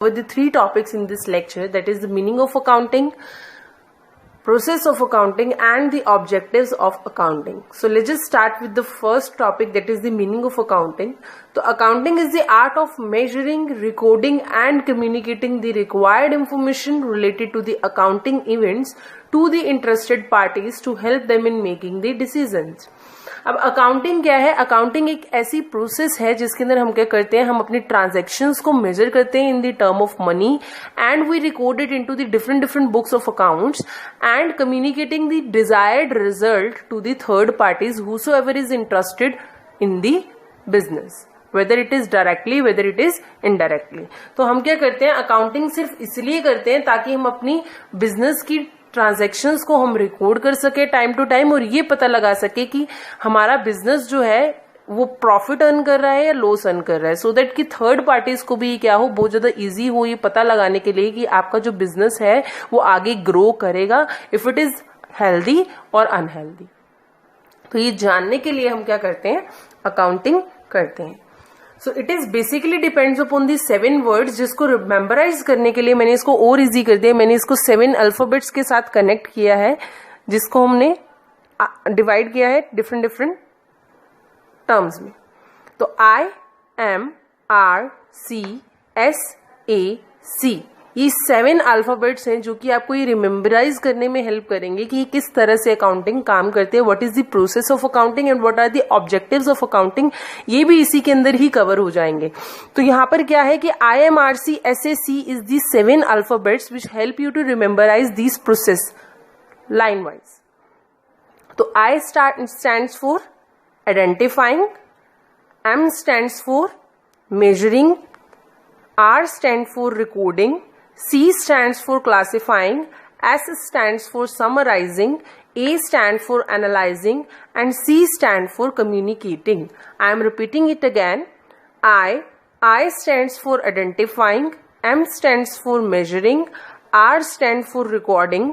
With the three topics in this lecture, that is the meaning of accounting, process of accounting and the objectives of accounting. So let's just start with the first topic, that is the meaning of accounting. So accounting is the art of measuring, recording and communicating the required information related to the accounting events to the interested parties to help them in making the decisions. अब accounting क्या है? Accounting एक ऐसी process है जिसके अंदर हम क्या करते हैं, हम अपनी ट्रांजैक्शंस को मेजर करते हैं in the term of money and we record it into the different books of accounts and communicating the desired result to the third parties whosoever is interested in the business, whether it is directly whether it is indirectly. तो हम क्या करते हैं, accounting सिर्फ इसलिए करते हैं ताकि हम अपनी बिजनेस की ट्रांजैक्शंस को हम रिकॉर्ड कर सके टाइम टू टाइम और ये पता लगा सके कि हमारा बिजनेस जो है वो प्रॉफिट अर्न कर रहा है या लॉस अर्न कर रहा है, सो दैट कि थर्ड पार्टीज को भी क्या हो, बहुत ज्यादा इजी हो ये पता लगाने के लिए कि आपका जो बिजनेस है वो आगे ग्रो करेगा, इफ इट इज हेल्दी और अनहेल्दी. तो ये जानने के लिए हम क्या करते हैं, अकाउंटिंग करते हैं. सो it is basically depends upon the 7 words, जिसको मेमोराइज करने के लिए मैंने इसको और इजी कर दिया. मैंने इसको 7 अल्फाबेट्स के साथ कनेक्ट किया है, जिसको हमने डिवाइड किया है डिफरेंट टर्म्स में. तो I, M, R, C, S, A, C, ये 7 अल्फाबेट्स हैं जो कि आपको ये रिमेम्बराइज करने में हेल्प करेंगे कि किस तरह से अकाउंटिंग काम करते हैं, what is the process of accounting and what are the objectives of accounting. ये भी इसी के अंदर ही कवर हो जाएंगे. तो यहाँ पर क्या है कि IMRCSAC is the 7 alphabets which help you to rememberise this process line wise. तो I stands for identifying, M stands for measuring, R stands for recording, C stands for classifying, S stands for summarizing, A stands for analyzing, and C stands for communicating. I am repeating it again. I stands for identifying, M stands for measuring, R stands for recording,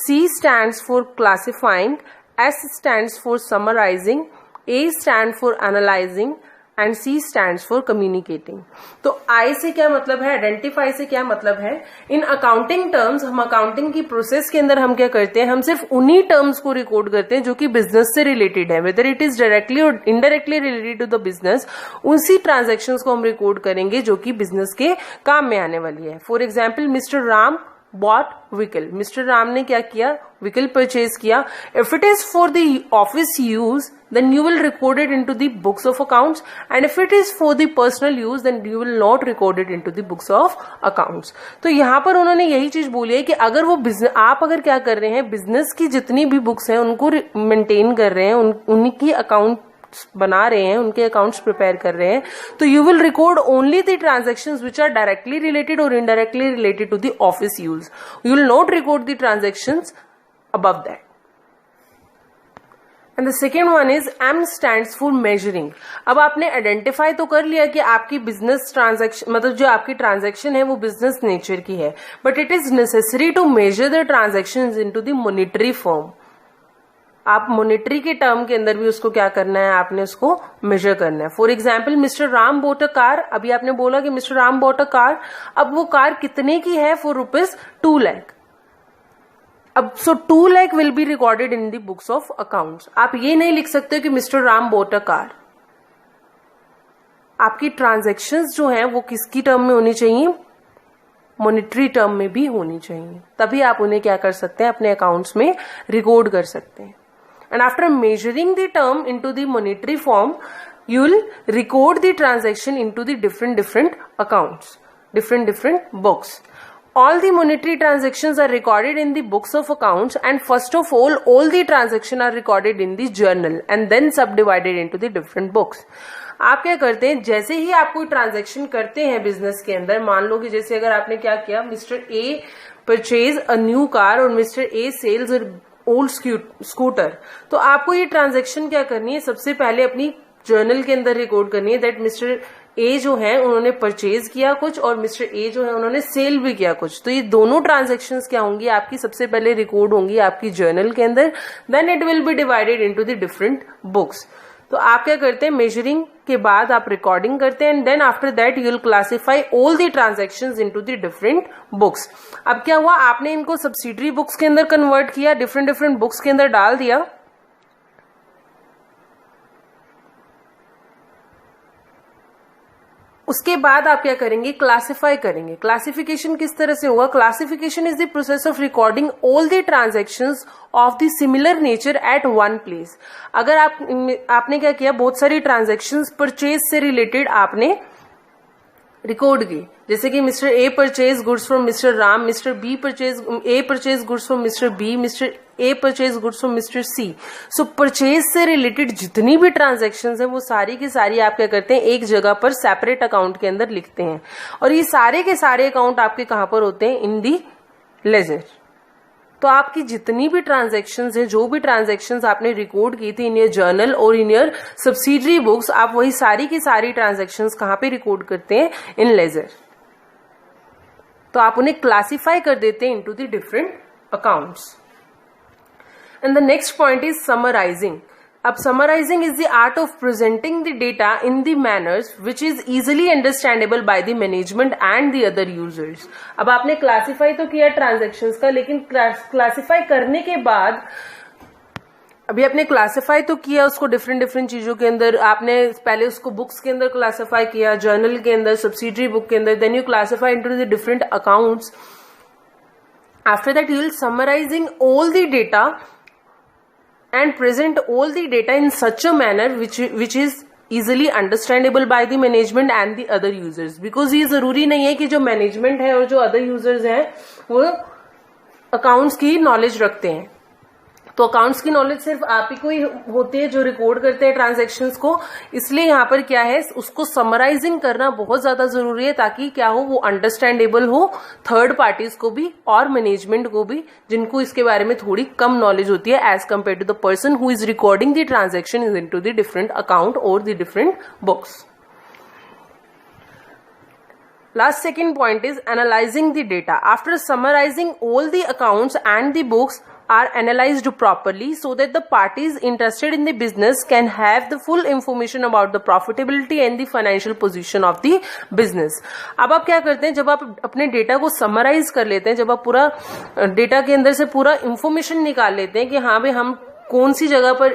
C stands for classifying, S stands for summarizing, A stands for analyzing, and C stands for communicating. तो I से क्या मतलब है, identify से क्या मतलब है. In accounting terms, हम अकाउंटिंग की प्रोसेस के अंदर हम क्या करते हैं, हम सिर्फ उन्हीं टर्म्स को रिकॉर्ड करते हैं जो कि बिजनेस से रिलेटेड है, वेदर इट इज डायरेक्टली और indirectly related to the business. उसी ट्रांजेक्शन्स को हम रिकॉर्ड करेंगे जो कि बिजनेस के काम में आने वाली है. For example, mister Ram bought vehicle. Mister Ram ने क्या किया, व्हीकल परचेज किया. If it is for the office use then you will record it into the books of accounts, and if it is for the personal use then you will not record it into the books of accounts. तो यहाँ पर उन्होंने यही चीज बोली है कि अगर वो बिजनेस, आप अगर क्या कर रहे हैं, बिजनेस की जितनी भी बुक्स हैं उनको मेंटेन कर रहे हैं, उनकी अकाउंट बना रहे हैं, उनके अकाउंट्स प्रिपेयर कर रहे हैं, तो you will record only the transactions which are directly related और indirectly related to the office use. You will not record the transactions above that. And the second one is M stands for measuring. अब आपने identify तो कर लिया कि आपकी business transaction, मतलब जो आपकी ट्रांजैक्शन है वो बिजनेस नेचर की है, but it is necessary to measure the transactions into the monetary form. आप मॉनेटरी के टर्म के अंदर भी उसको क्या करना है, आपने उसको मेजर करना है. For example, mister Ram bought a car. अभी आपने बोला कि mister Ram bought a car. अब वो कार कितने की है, फॉर ₹2 लाख. अब सो 2 lakh will be recorded in the books of accounts. आप ये नहीं लिख सकते कि mister Ram bought a car. आपकी ट्रांजैक्शंस जो हैं वो किसकी टर्म में होनी चाहिए, मॉनेटरी टर्म में भी होनी चाहिए, तभी आप उन्हें क्या कर सकते हैं, अपने अकाउंट्स में रिकॉर्ड कर सकते हैं. And after measuring the term into the monetary form you will record the transaction into the different accounts, different books. All the monetary transactions are recorded in the books of accounts, and first of all the transactions are recorded in the journal and then subdivided into the different books. आप क्या करते हैं, जैसे ही आप कोई transaction करते हैं business के अंदर, मान लो कि जैसे अगर आपने क्या किया, mister A purchase a new car और mister A sells old scooter, तो आपको ये ट्रांजेक्शन क्या करनी है, सबसे पहले अपनी जर्नल के अंदर रिकॉर्ड करनी है दैट मिस्टर ए जो है उन्होंने परचेज किया कुछ और मिस्टर ए जो है उन्होंने सेल भी किया कुछ. तो ये दोनों ट्रांजेक्शंस क्या होंगी, आपकी सबसे पहले रिकॉर्ड होंगी आपकी जर्नल के अंदर, then it will be divided into the different books. तो आप क्या करते हैं, मेजरिंग के बाद आप रिकॉर्डिंग करते हैं and then after that you will classify all the transactions into the different books. अब क्या हुआ, आपने इनको सब्सिडरी बुक्स के अंदर कन्वर्ट किया, डिफरेंट डिफरेंट बुक्स के अंदर डाल दिया। उसके बाद आप क्या करेंगे, क्लासिफाई करेंगे। क्लासिफिकेशन किस तरह से होगा, classification is the process of recording all the transactions of the similar nature at one place. अगर आपने क्या किया, बहुत सारी ट्रांजैक्शंस परचेज से रिलेटेड आपने रिकॉर्ड की, जैसे कि mister A purchase goods from mister Ram, mister B purchase goods from mister B, mister A purchase goods from mister C. So purchase से रिलेटेड जितनी भी ट्रांजैक्शंस है वो सारी की सारी आप क्या करते हैं, एक जगह पर सेपरेट अकाउंट के अंदर लिखते हैं। और ये सारे के सारे अकाउंट आपके कहां पर होते हैं, इन दी लेजर। तो आपकी जितनी भी ट्रांजैक्शंस है, जो भी ट्रांजैक्शंस आपने रिकॉर्ड की थी इन योर जर्नल और इन योर सब्सिडरी बुक्स, आप वही सारी की सारी ट्रांजैक्शंस कहां पे रिकॉर्ड करते हैं, इन लेजर। तो आप उन्हें क्लासिफाई कर देते हैं into the different accounts. And the next point is summarising. अब summarising is the art of presenting the data in the manners which is easily understandable by the management and the other users. अब आपने classify तो किया transactions का, लेकिन classify करने के बाद, अभी आपने क्लासिफाई तो किया उसको डिफरेंट डिफरेंट चीजों के अंदर, आपने पहले उसको बुक्स के अंदर क्लासिफाई किया, जर्नल के अंदर, सब्सिडरी बुक के अंदर, then you classify into the different accounts. After that you will summarising all the data and present all the data in such a manner which is easily understandable by the management and the other users, because ये जरूरी नहीं है कि जो management है और जो other users हैं वो अकाउंट्स की नॉलेज रखते हैं। तो अकाउंट्स की नॉलेज सिर्फ आप ही को ही होती है जो रिकॉर्ड करते हैं ट्रांजैक्शंस को। इसलिए यहाँ पर क्या है, उसको समराइजिंग करना बहुत ज्यादा जरूरी है, ताकि क्या हो, वो अंडरस्टैंडेबल हो थर्ड पार्टीज को भी और मैनेजमेंट को भी, जिनको इसके बारे में थोड़ी कम नॉलेज होती है as compare to the person who is recording the transaction is into the different account और the different books. Last second point is analyzing the data. After summarizing all the accounts and the books are analyzed properly so that the parties interested in the business can have the full information about the profitability and the financial position of the business. अब आप क्या करते हैं, जब आप अपने data को summarise कर लेते हैं, जब आप पूरा डेटा के अंदर से पूरा इंफॉर्मेशन निकाल लेते हैं कि हाँ भाई हम कौन सी जगह पर,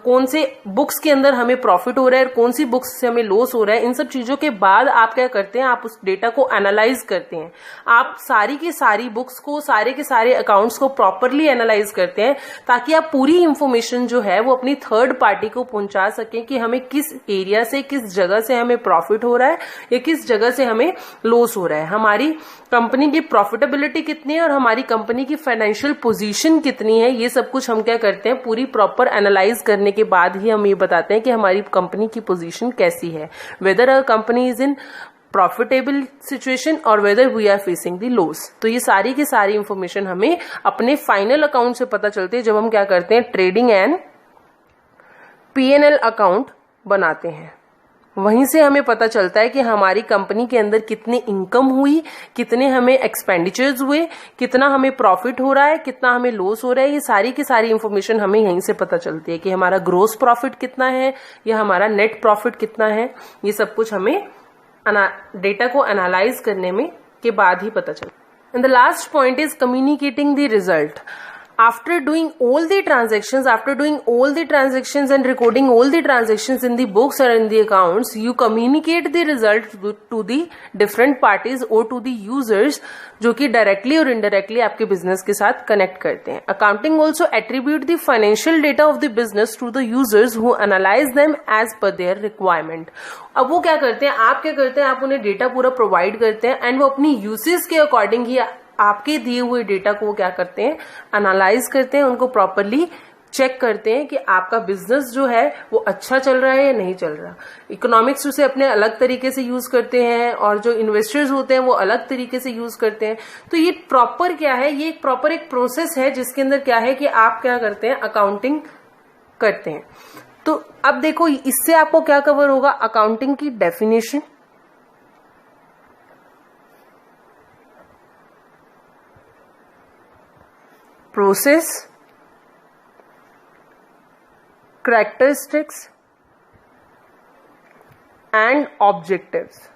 कौन से बुक्स के अंदर हमें प्रॉफिट हो रहा है और कौन सी बुक्स से हमें लॉस हो रहा है, इन सब चीजों के बाद आप क्या करते हैं, आप उस डेटा को एनालाइज करते हैं। आप सारी की सारी बुक्स को, सारे के सारे अकाउंट्स को प्रॉपरली एनालाइज करते हैं, ताकि आप पूरी इंफॉर्मेशन जो है वो अपनी थर्ड पार्टी को पहुंचा सकें कि हमें किस एरिया से, किस जगह से हमें प्रॉफिट हो रहा है या किस जगह से हमें लॉस हो रहा है, हमारी कंपनी की प्रॉफिटेबिलिटी कितनी है और हमारी कंपनी की फाइनेंशियल पोजीशन कितनी है। ये सब कुछ हम क्या करते हैं, पूरी प्रॉपर एनालाइज करने के बाद ही हम ये बताते हैं कि हमारी कंपनी की पोजीशन कैसी है, whether a company is in profitable situation और whether we are facing the loss. तो ये सारी की सारी इंफॉर्मेशन हमें अपने फाइनल अकाउंट से पता चलती है, जब हम क्या करते हैं, ट्रेडिंग एंड P&L अकाउंट बनाते हैं। वहीं से हमें पता चलता है कि हमारी कंपनी के अंदर कितनी इनकम हुई, कितने हमें एक्सपेंडिचर्स हुए, कितना हमें प्रॉफिट हो रहा है, कितना हमें लॉस हो रहा है। ये सारी की सारी इंफॉर्मेशन हमें यहीं से पता चलती है कि हमारा ग्रोस प्रॉफिट कितना है या हमारा नेट प्रॉफिट कितना है। ये सब कुछ हमें डेटा को एनालाइज करने में के बाद ही पता चलता है। And the last point is communicating the result. After doing all the transactions and recording all the transactions in the books or in the accounts, you communicate the result to the different parties or to the users, जो कि directly और indirectly आपके business के साथ connect करते हैं। Accounting also attribute the financial data of the business to the users who analyze them as per their requirement. अब वो क्या करते हैं, आप क्या करते हैं, आप उन्हें डेटा पूरा प्रोवाइड करते हैं एंड वो अपनी यूसेज के अकॉर्डिंग ही आपके दिए हुए डेटा को वो क्या करते हैं, एनालाइज करते हैं, उनको प्रॉपरली चेक करते हैं कि आपका बिजनेस जो है वो अच्छा चल रहा है या नहीं चल रहा। इकोनॉमिक्स उसे अपने अलग तरीके से यूज करते हैं और जो इन्वेस्टर्स होते हैं वो अलग तरीके से यूज करते हैं। तो ये प्रॉपर क्या है, ये प्रॉपर एक प्रोसेस है जिसके अंदर क्या है कि आप क्या करते हैं, अकाउंटिंग करते हैं। तो अब देखो इससे आपको क्या कवर होगा, अकाउंटिंग की definition, process, characteristics, and objectives.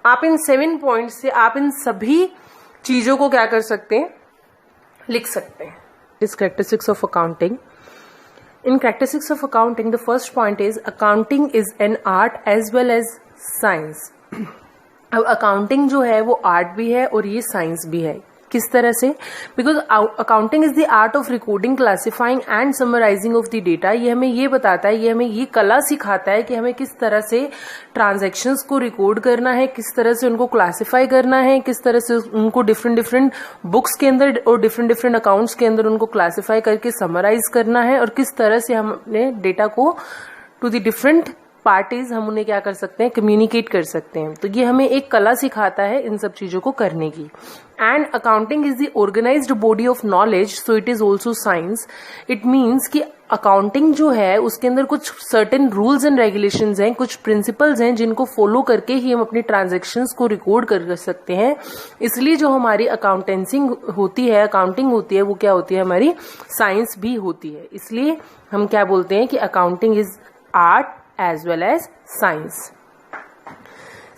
आप इन 7 पॉइंट्स से आप इन सभी चीजों को क्या कर सकते हैं, लिख सकते हैं। इस characteristics of accounting. In characteristics of accounting, the first point is accounting is an art as well as science. अब अकाउंटिंग जो है वो आर्ट भी है और ये साइंस भी है। किस तरह से? Because accounting is the art of recording, classifying and summarising of the data. ये हमें ये बताता है, ये हमें ये कला सिखाता है कि हमें किस तरह से ट्रांजैक्शंस को रिकॉर्ड करना है, किस तरह से उनको क्लासिफाई करना है, किस तरह से उनको डिफरेंट बुक्स के अंदर और डिफरेंट अकाउंट्स के अंदर उनको क्लासिफाई करके समराइज करना है, और किस तरह से हम अपने डेटा को टू द डिफरेंट पार्टीज हम उन्हें क्या कर सकते हैं, कम्युनिकेट कर सकते हैं। तो ये हमें एक कला सिखाता है इन सब चीजों को करने की। And accounting is the organised body of knowledge, so it is also science. It means कि अकाउंटिंग जो है उसके अंदर कुछ सर्टेन रूल्स एंड रेगुलेशंस हैं, कुछ प्रिंसिपल्स हैं जिनको फॉलो करके ही हम अपनी ट्रांजैक्शंस को रिकॉर्ड कर सकते हैं। इसलिए जो हमारी अकाउंटेंसी होती है, अकाउंटिंग होती है, वो क्या होती है, हमारी साइंस भी होती है। इसलिए हम क्या बोलते हैं कि accounting is art as well as science.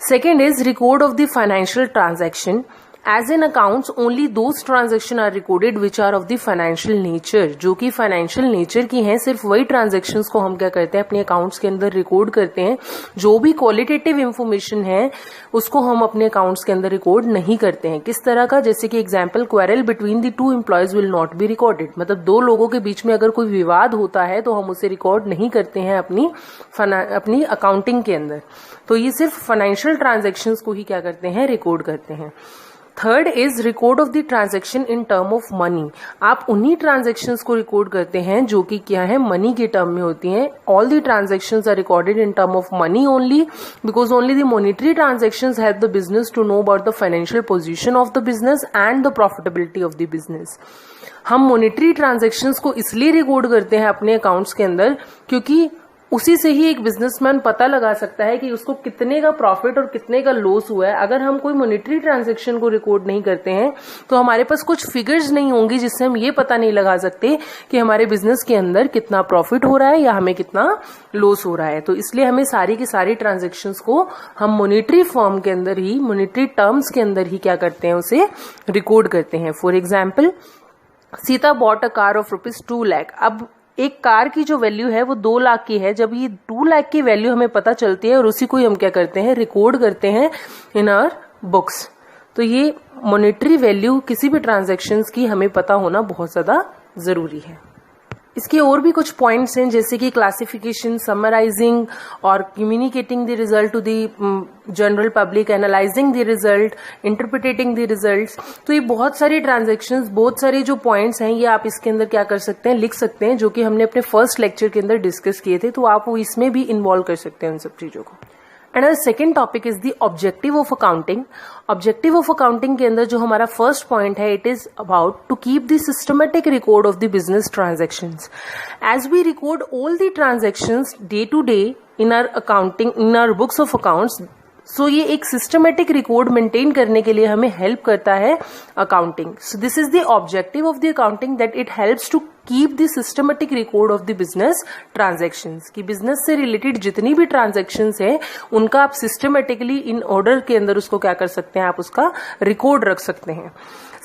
Second is record of the financial transaction. As in accounts, only those transactions are recorded which are of the financial nature. जो कि financial nature की हैं, सिर्फ वही transactions को हम क्या करते हैं, अपने accounts के अंदर record करते हैं। जो भी qualitative information है उसको हम अपने accounts के अंदर record नहीं करते हैं। किस तरह का? जैसे कि example, quarrel between the two employees will not be recorded. मतलब दो लोगों के बीच में अगर कोई विवाद होता है तो हम उसे record नहीं करते हैं अपनी accounting के अंदर। तो ये सिर्फ financial transactions को ही क्या करते हैं, record करते हैं। Third is record of the transaction in term of money. आप उन्हीं ट्रांजेक्शन्स को रिकॉर्ड करते हैं जो कि क्या है, मनी के टर्म में होती हैं। All the transactions are recorded in term of money only, because only the monetary transactions help the business to know about the financial position of the business and the profitability of the business. हम monetary transactions को इसलिए record करते हैं अपने accounts के अंदर क्योंकि उसी से ही एक बिजनेसमैन पता लगा सकता है कि उसको कितने का प्रॉफिट और कितने का लॉस हुआ है। अगर हम कोई मॉनेटरी ट्रांजैक्शन को रिकॉर्ड नहीं करते हैं तो हमारे पास कुछ फिगर्स नहीं होंगी जिससे हम ये पता नहीं लगा सकते कि हमारे बिजनेस के अंदर कितना प्रॉफिट हो रहा है या हमें कितना लॉस हो रहा है। तो इसलिए हमें सारी की सारी ट्रांजैक्शंस को हम मॉनेटरी फॉर्म के अंदर ही, मॉनेटरी टर्म्स के अंदर ही क्या करते हैं, उसे रिकॉर्ड करते हैं। For example, Sita bought a car of ₹2 lakh. अब एक कार की जो वैल्यू है वो 2 लाख की है। जब ये 2 लाख की वैल्यू हमें पता चलती है और उसी को हम क्या करते हैं, रिकॉर्ड करते हैं इन आवर बुक्स। तो ये मॉनेटरी वैल्यू किसी भी ट्रांजैक्शंस की हमें पता होना बहुत ज्यादा जरूरी है। इसके और भी कुछ पॉइंट्स हैं जैसे कि क्लासिफिकेशन, समराइजिंग और communicating the result to the general public, analysing the result, interpreting the results. तो ये बहुत सारी ट्रांजैक्शंस, बहुत सारे जो पॉइंट्स हैं ये आप इसके अंदर क्या कर सकते हैं, लिख सकते हैं, जो कि हमने अपने फर्स्ट लेक्चर के अंदर डिस्कस किए थे। तो आप वो इसमें भी इन्वॉल्व कर सकते हैं उन सब चीजों को। And our second topic is the objective of accounting. Objective of accounting के अंदर जो हमारा first point है, it is about to keep the systematic record of the business transactions. As we record all the transactions day to day in our accounting, in our books of accounts, so ये एक systematic record maintain करने के लिए हमें help करता है accounting. So this is the objective of the accounting, that it helps to keep the systematic record of the business transactions. कि business से रिलेटेड जितनी भी ट्रांजैक्शंस हैं उनका आप सिस्टमेटिकली इन ऑर्डर के अंदर उसको क्या कर सकते हैं, आप उसका रिकॉर्ड रख सकते हैं।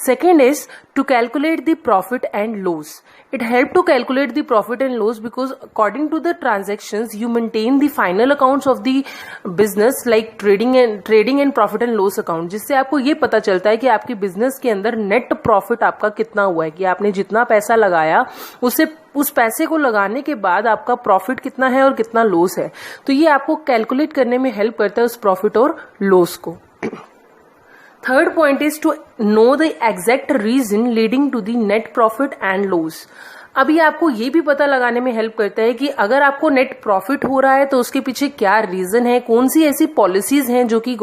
Second is to calculate the profit and loss. It helps to calculate the profit and loss because according to the transactions you maintain the final accounts of the business like trading and profit and loss account, जिससे आपको ये पता चलता है कि आपके business के अंदर नेट प्रॉफिट आपका कितना हुआ है, कि आपने जितना पैसा लगाया उससे उस पैसे को लगाने के बाद आपका प्रॉफिट कितना है और कितना लॉस है। तो ये आपको कैलकुलेट करने में हेल्प करता है उस प्रॉफिट और लॉस को। Third point is to know the exact reason leading to the net profit and loss. अभी आपको ये भी पता लगाने में हेल्प करता है कि अगर आपको नेट प्रॉफिट हो रहा है तो उसके पीछे क्या रीजन है, कौन सी ऐसी पॉलिसीज हैं जो कि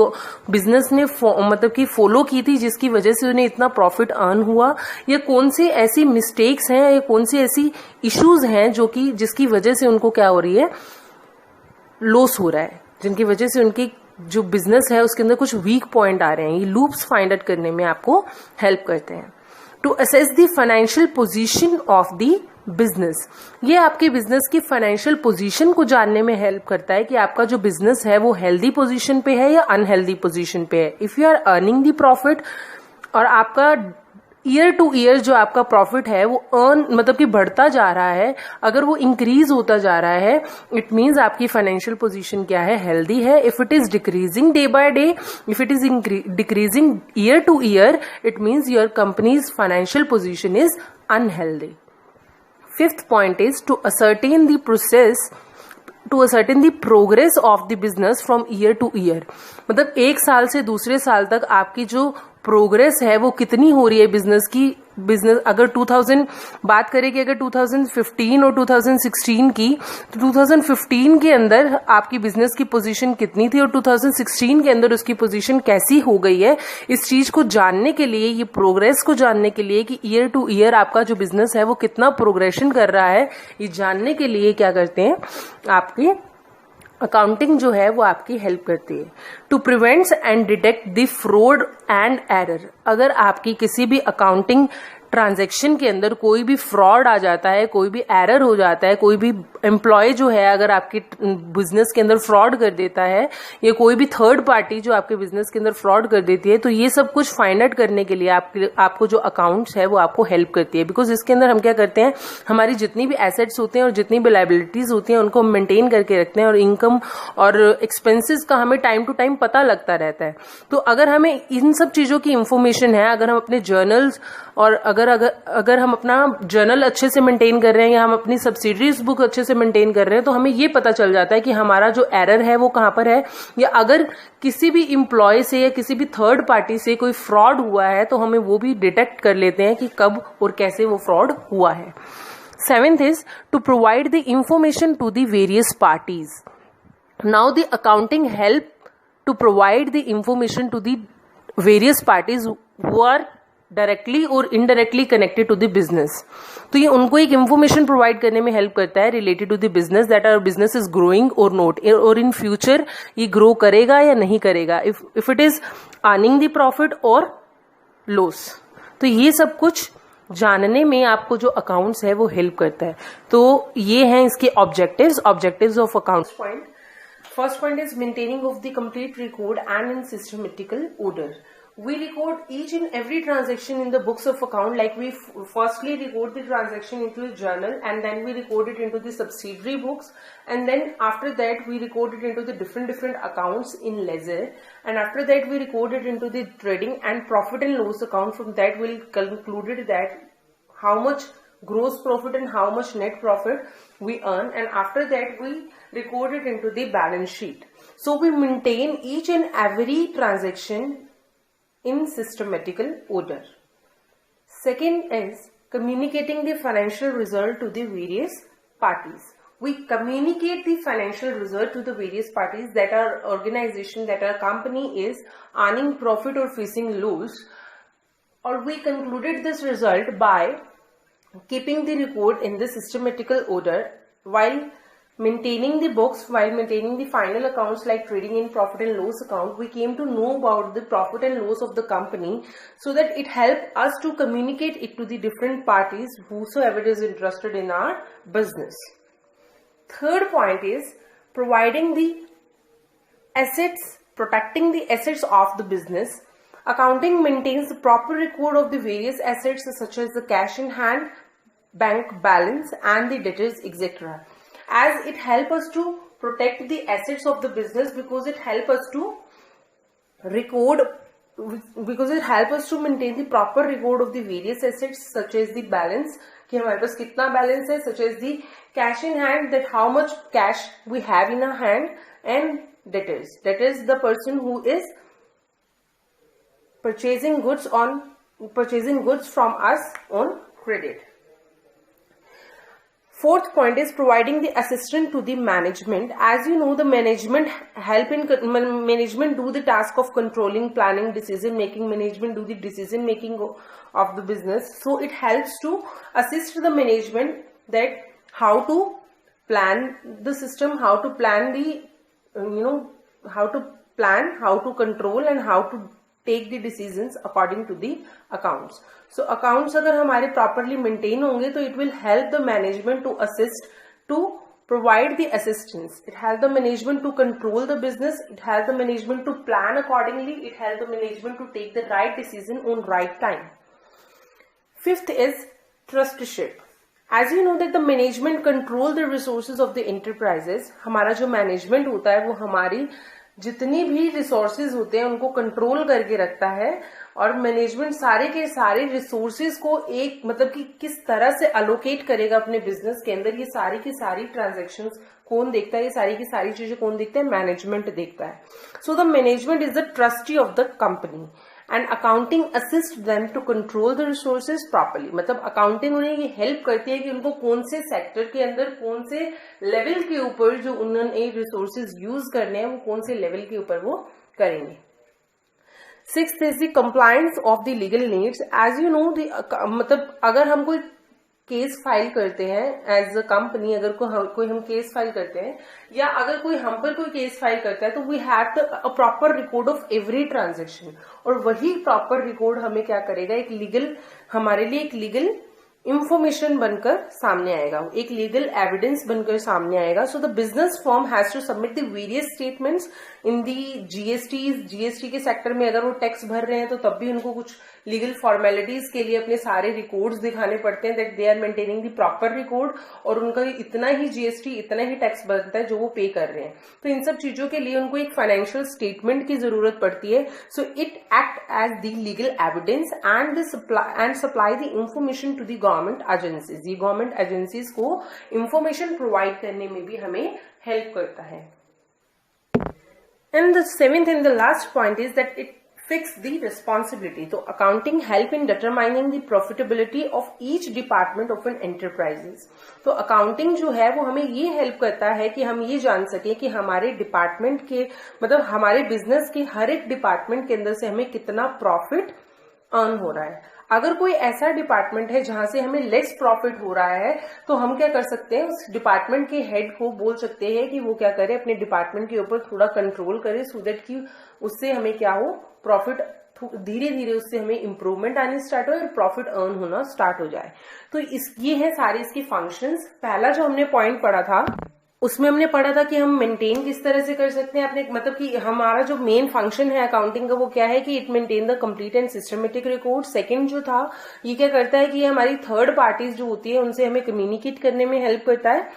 बिजनेस ने मतलब कि फॉलो की थी जिसकी वजह से उन्हें इतना प्रॉफिट अर्न हुआ, या कौन सी ऐसी मिस्टेक्स हैं या कौन सी ऐसी इश्यूज हैं जो कि जिसकी वजह से उनको क्या हो रही है, लॉस हो रहा है, जिनकी वजह से उनकी जो बिजनेस है उसके अंदर कुछ वीक पॉइंट आ रहे हैं। ये लूप्स फाइंड आउट करने में आपको हेल्प करते हैं। To assess the financial position of the business. ये आपके बिजनेस की फाइनेंशियल पोजीशन को जानने में हेल्प करता है कि आपका जो बिजनेस है वो हेल्दी पोजीशन पे है या अनहेल्दी पोजीशन पे है। If you are earning the profit और आपका ईयर टू ईयर जो आपका प्रॉफिट है वो मतलब कि बढ़ता जा रहा है, अगर वो इंक्रीज होता जा रहा है, इट मीन्स आपकी फाइनेंशियल पोजीशन क्या है, हेल्दी है। If it is decreasing day by day, if it is decreasing year two year, it means your companies financial position is unhealthy. Fifth point is to ascertain the progress of the business from year to year। मतलब एक साल से दूसरे साल तक आपकी जो progress है वो कितनी हो रही है बिजनेस की। बिजनेस अगर 2000 बात करें कि अगर 2015 और 2016 की, तो 2015 के अंदर आपकी बिजनेस की पोजीशन कितनी थी और 2016 के अंदर उसकी पोजीशन कैसी हो गई है, इस चीज को जानने के लिए, ये प्रोग्रेस को जानने के लिए कि ईयर टू ईयर आपका जो बिजनेस है वो कितना प्रोग्रेशन कर रहा है, ये जानने के लिए क्या करते हैं, आपकी अकाउंटिंग जो है वो आपकी हेल्प करती है। To prevents and detect the fraud and error. अगर आपकी किसी भी अकाउंटिंग ट्रांजैक्शन के अंदर कोई भी फ्रॉड आ जाता है, कोई भी एरर हो जाता है, कोई भी एम्प्लॉय जो है अगर आपकी बिजनेस के अंदर फ्रॉड कर देता है, या कोई भी थर्ड पार्टी जो आपके बिजनेस के अंदर फ्रॉड कर देती है, तो ये सब कुछ फाइंड आउट करने के लिए आपको जो अकाउंट्स है वो आपको हेल्प करती है। बिकॉज इसके अंदर हम क्या करते हैं, हमारी जितनी भी एसेट्स होते हैं और जितनी भी लाइबिलिटीज होती हैं उनको हम मेंटेन करके रखते हैं, और इनकम और एक्सपेंसेस का हमें टाइम टू टाइम पता लगता रहता है। तो अगर हमें इन सब चीजों की इंफॉर्मेशन है, अगर हम अपने जर्नल्स और अगर हम अपना जर्नल अच्छे से मेंटेन कर रहे हैं, या हम अपनी सब्सिडरीज बुक अच्छे से मेंटेन कर रहे हैं, तो हमें ये पता चल जाता है कि हमारा जो एरर है वो कहां पर है, या अगर किसी भी एम्प्लॉय से या किसी भी थर्ड पार्टी से कोई फ्रॉड हुआ है तो हमें वो भी डिटेक्ट कर लेते हैं कि कब और कैसे वो फ्रॉड हुआ है। Seventh is to provide the information to the various parties. Now the accounting help to provide the information to the various parties who are directly और indirectly connected to the business. तो ये उनको एक information provide करने में help करता है related to the business, that our business is growing और नॉट, और इन फ्यूचर ये ग्रो करेगा या नहीं करेगा, if it is earning the profit और लॉस। तो ये सब कुछ जानने में आपको जो अकाउंट्स है वो हेल्प करता है। तो ये हैं इसके objectives of accounts. First point is maintaining of the complete record and in systematical order. We record each and every transaction in the books of account, like we firstly record the transaction into a journal, and then we record it into the subsidiary books, and then after that we record it into the different accounts in ledger, and after that we record it into the trading and profit and loss account. From that we'll conclude that how much gross profit and how much net profit we earn, and after that we record it into the balance sheet. So we maintain each and every transaction in systematical order. Second is communicating the financial result to the various parties. We communicate the financial result to the various parties, that our organization, that our company is earning profit or facing loss, or we concluded this result by keeping the record in the systematical order while maintaining the books, while maintaining the final accounts like trading and profit and loss account. We came to know about the profit and loss of the company, so that it helped us to communicate it to the different parties whosoever is interested in our business. Third point is providing the assets, protecting the assets of the business. Accounting maintains the proper record of the various assets such as the cash in hand, bank balance and the debtors, etc. As it helps us to protect the assets of the business, because it helps us to record, because it helps us to maintain the proper record of the various assets such as the balance, कि हमारे पास कितना balance है, such as the cash in hand, that how much cash we have in our hand, and debtors, that is the person who is purchasing goods from us on credit. Fourth point is providing the assistance to the management. As you know, the management do the task of controlling, planning, decision making. Management do the decision making of the business. So it helps to assist the management that how to plan the system, how to plan the, how to plan, how to control, and how to take the decisions according to the accounts. So accounts अगर हमारे properly maintain होंगे तो it will help the management to assist, to provide the assistance. It helps the management to control the business. It helps the management to plan accordingly. It helps the management to take the right decision on right time. Fifth is trusteeship. As you know that the management control the resources of the enterprises. हमारा जो management होता है वो हमारी जितनी भी resources होते हैं उनको कंट्रोल करके रखता है, और मैनेजमेंट सारे के सारे रिसोर्सेज को एक मतलब कि किस तरह से अलोकेट करेगा अपने बिजनेस के अंदर, ये सारी की सारी ट्रांजैक्शंस कौन देखता है, ये सारी की सारी चीजें कौन देखता है, मैनेजमेंट देखता है. So the management is the trustee of the company and accounting assist them to control the resources properly. मतलब अकाउंटिंग उन्हें ये हेल्प करती है कि उनको कौन से सेक्टर के अंदर कौन से लेवल के ऊपर जो उन्होंने रिसोर्सेज यूज करने हैं वो कौन से लेवल के ऊपर वो करेंगे. Sixth is the compliance of the legal needs. As you know मतलब अगर हम कोई केस फाइल करते हैं एज अ कंपनी, अगर कोई हम केस फाइल करते हैं या अगर कोई हम पर कोई केस फाइल करता है तो we have a proper record of every transaction, और वही प्रॉपर रिकॉर्ड हमें क्या करेगा, एक लीगल हमारे लिए एक लीगल इंफॉर्मेशन बनकर सामने आएगा, एक लीगल एविडेंस बनकर सामने आएगा. So the business firm has to submit the various statements in the GST के सेक्टर में अगर वो टैक्स भर रहे हैं तो तब भी उनको कुछ लीगल फॉर्मेलिटीज के लिए अपने सारे रिकॉर्ड्स दिखाने पड़ते हैं that they are maintaining the proper record, और उनका इतना ही जीएसटी इतना ही टैक्स बनता है जो वो पे कर रहे हैं. तो इन सब चीजों के लिए उनको एक फाइनेंशियल स्टेटमेंट की जरूरत पड़ती है. So it act as the legal evidence and supply the information to the government agencies. ये गवर्नमेंट एजेंसीज को इंफॉर्मेशन प्रोवाइड करने में भी हमें हेल्प करता है. And the seventh and the last point is that it fix the responsibility. तो accounting help in determining the profitability of each department of an enterprises. तो accounting जो है वो हमें ये हेल्प करता है कि हम ये जान सके कि हमारे डिपार्टमेंट के मतलब हमारे बिजनेस के हर एक डिपार्टमेंट के अंदर से हमें कितना प्रॉफिट अर्न हो रहा है. अगर कोई ऐसा डिपार्टमेंट है जहां से हमें लेस प्रॉफिट हो रहा है तो हम क्या कर सकते हैं, उस डिपार्टमेंट के हेड को बोल सकते हैं कि वो क्या करे, अपने डिपार्टमेंट के ऊपर थोड़ा कंट्रोल करे, सो दैट कि उससे हमें क्या हो, प्रॉफिट धीरे धीरे उससे हमें इंप्रूवमेंट आनी स्टार्ट हो और प्रॉफिट अर्न होना स्टार्ट हो जाए. तो ये है सारे इसके फंक्शंस. पहला जो हमने पॉइंट पढ़ा था उसमें हमने पढ़ा था कि हम मेंटेन किस तरह से कर सकते हैं अपने मतलब कि हमारा जो मेन फंक्शन है अकाउंटिंग का वो क्या है कि it maintain the complete and systematic record. Second जो था ये क्या करता है कि ये हमारी थर्ड पार्टीज जो होती है उनसे हमें कम्युनिकेट करने में हेल्प करता है.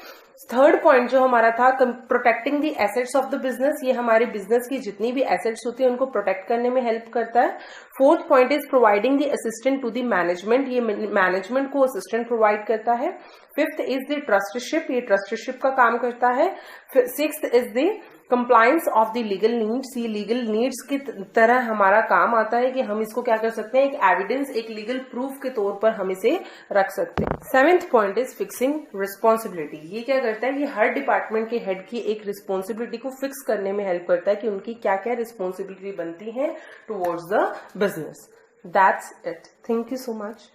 थर्ड पॉइंट जो हमारा था protecting the assets of the business. ये हमारे बिजनेस की जितनी भी एसेट्स होती है उनको प्रोटेक्ट करने में हेल्प करता है. Fourth point is providing the assistant to the management. ये मैनेजमेंट को असिस्टेंट प्रोवाइड करता है. Fifth is the trusteeship. ये ट्रस्टीशिप का काम करता है. Sixth is the compliance of the legal needs. ये लीगल नीड्स की तरह हमारा काम आता है कि हम इसको क्या कर सकते हैं, एक एविडेंस एक लीगल प्रूफ के तौर पर हम इसे रख सकते हैं. Seventh point is fixing responsibility. ये क्या करता है, ये हर डिपार्टमेंट के हेड की एक रिस्पॉन्सिबिलिटी को फिक्स करने में हेल्प करता है कि उनकी क्या क्या रिस्पॉन्सिबिलिटी बनती है towards the business. That's it. Thank you so much.